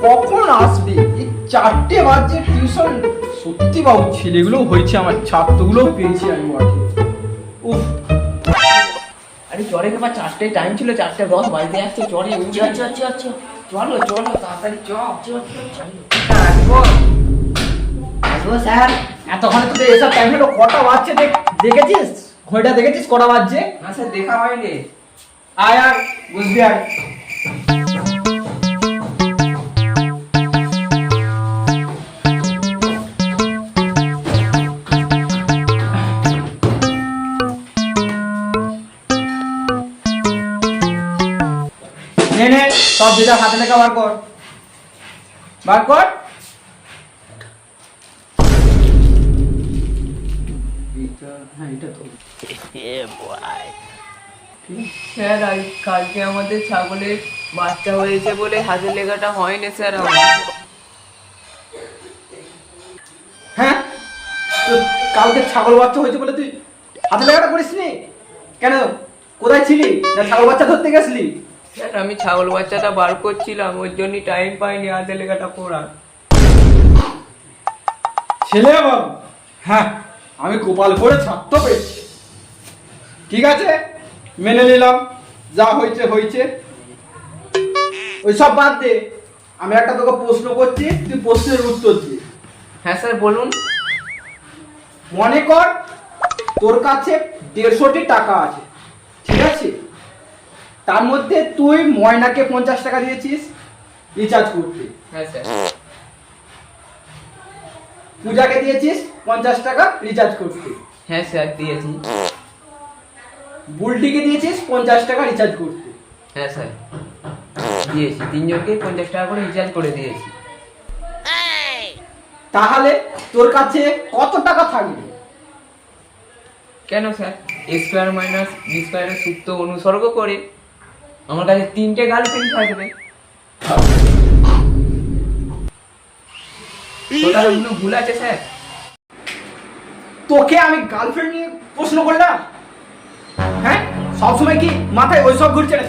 কখন আসবে? এই 4টে বাজে টিউশন। সত্যি বাবু, ছেলেগুলো হয়েছে, আমার ছাত্রগুলো পেয়েছি আমি মাঠে। উফ, আরে চলে এবার 4টে টাইম ছিল, 4:10 বাজতে যাচ্ছে। চলে চলো তাড়াতাড়ি আসবো স্যার। এতক্ষণে তো এসব টাইম হলো, কটা বাজছে দেখেছিস? ঘড়িটা দেখেছিস কটা বাজছে? না স্যার, দেখা হয়নি। আয় আয়, বুঝবি আয়। নে নে, সব যেটা হাতে লেখা বার কর, বার কর। হ্যাঁ, এটা তো স্যার কালকে আমাদের ছাগলের বাচ্চা হয়েছে বলে হাতের লেখাটা হয়নি স্যার আমার। হ্যাঁ, তো কালকে ছাগল বাচ্চা হয়েছে বলে তুই হাতে লেখাটা করিসনি কেন? কোথায় ছিলি? না ছাগল বাচ্চা ধরতে গেছিলি? স্যার আমি ছাগল বাচ্চাটা বার করছিলাম, ওই জন্যই টাইম পাইনি হাতের লেখাটা পড়ার। ছেলে বাবু, হ্যাঁ, আমি গোপাল করে ছাত্র পেয়েছি। ঠিক আছে, মেনে নিলাম, যা হয়েছে হয়েছে। ওই সব বাদ দে, আমি একটা তোকে প্রশ্ন করছি, তুই প্রশ্নের উত্তর দি। হ্যাঁ স্যার বলুন। মনে কর তোর কাছে 150টি টাকা আছে, ঠিক আছে? তার মধ্যে তুই ময়নাকে 50 টাকা দিয়েছিস রিচার্জ করতে, হ্যাঁ স্যার। পূজাকে দিয়েছিস 50 টাকা রিচার্জ করতে, হ্যাঁ স্যার দিয়েছি। বুলটিকে দিয়েছিস 50 টাকা রিচার্জ করতে। হ্যাঁ স্যার দিয়েছি, 3জনকে 50 টাকা করে রিচার্জ করে দিয়েছি। তাহলে তোর কাছে কত টাকা থাকবে? কেন sir? a square minus b স্কোয়ারের সূত্র অনুসর্গ করে আমার কাছে 3টে গার্লফ্রেন্ড থাকবে। কোথাও কোনো ভুল আছে স্যার? তোকে আমি গার্লফ্রেন্ড নিয়ে প্রশ্ন করলাম? হ্যাঁ, সবসময় কি মাথায় ওইসব ঘুরছে না?